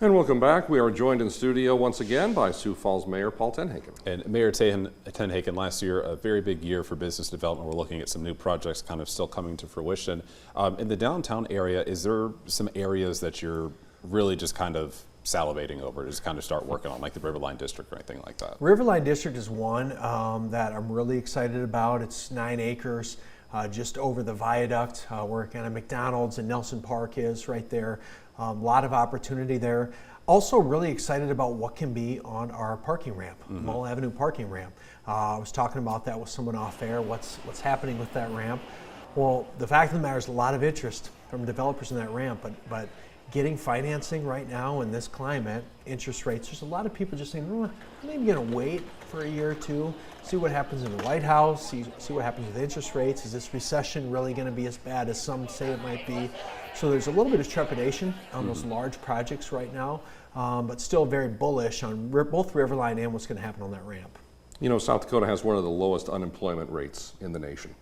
And welcome back. We are joined in studio once again by Sioux Falls Mayor Paul TenHaken. And Mayor TenHaken, last year, a very big year for business development. We're looking at some new projects kind of still coming to fruition. In the downtown area, is there some areas that you're really just kind of salivating over, just kind of start working on, like the Riverline District or anything like that? Riverline District is one that I'm really excited about. It's 9 acres. Just over the viaduct where kind of McDonald's and Nelson Park is right there. A lot of opportunity there. Also really excited about what can be on our parking ramp, Mall Avenue parking ramp. I was talking about that with someone off air, what's happening with that ramp. Well, the fact of the matter is a lot of interest from developers in that ramp, but getting financing right now in this climate, interest rates, there's a lot of people just saying, oh, I'm maybe going to wait for a year or two, see what happens in the White House, see what happens with interest rates. Is this recession really going to be as bad as some say it might be? So there's a little bit of trepidation on those large projects right now, but still very bullish on both Riverline and what's going to happen on that ramp. You know, South Dakota has one of the lowest unemployment rates in the nation.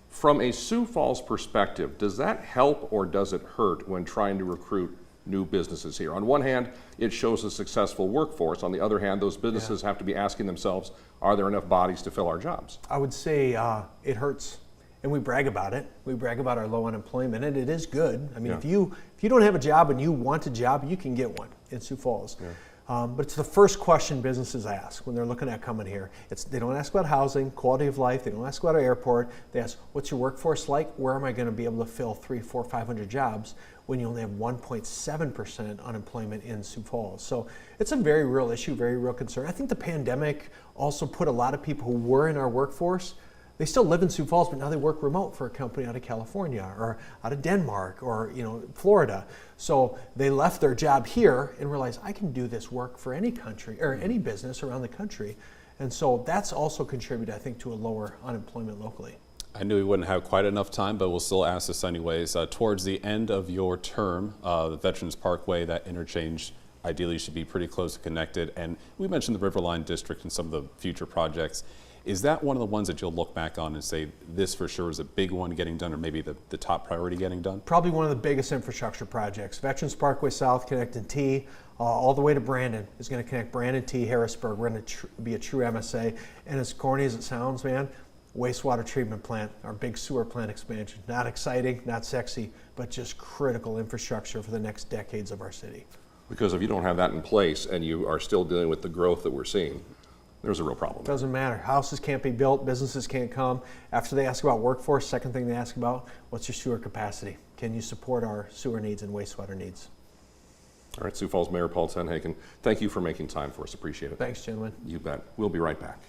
From a Sioux Falls perspective, does that help or does it hurt when trying to recruit new businesses here? On one hand, it shows a successful workforce. On the other hand, those businesses have to be asking themselves, are there enough bodies to fill our jobs? I would say it hurts, and we brag about it. We brag about our low unemployment, and it is good. I mean, if you don't have a job and you want a job, you can get one in Sioux Falls. But it's the first question businesses ask when they're looking at coming here. They don't ask about housing, quality of life. They don't ask about our airport. They ask, what's your workforce like? Where am I going to be able to fill 300, 400, 500 jobs when you only have 1.7% unemployment in Sioux Falls? So it's a very real issue, very real concern. I think the pandemic also put a lot of people who were in our workforce, they still live in Sioux Falls, but now they work remote for a company out of California or out of Denmark or Florida. So they left their job here and realized I can do this work for any country or any business around the country. And so that's also contributed, I think, to a lower unemployment locally. I knew we wouldn't have quite enough time, but we'll still ask this anyways. Towards the end of your term, the Veterans Parkway, that interchange ideally should be pretty close to connected. And we mentioned the Riverline District and some of the future projects. Is that one of the ones that you'll look back on and say this for sure is a big one getting done, or maybe the top priority getting done? Probably one of the biggest infrastructure projects. Veterans Parkway South connecting T all the way to Brandon is going to connect Brandon, T, Harrisburg. We're going to be a true MSA. And as corny as it sounds, man, wastewater treatment plant, our big sewer plant expansion. Not exciting, not sexy, but just critical infrastructure for the next decades of our city. Because if you don't have that in place and you are still dealing with the growth that we're seeing, there's a real problem. Doesn't matter. Houses can't be built, businesses can't come. After they ask about workforce, second thing they ask about, what's your sewer capacity? Can you support our sewer needs and wastewater needs? All right, Sioux Falls Mayor Paul TenHaken, thank you for making time for us. Appreciate it. Thanks, gentlemen. You bet. We'll be right back.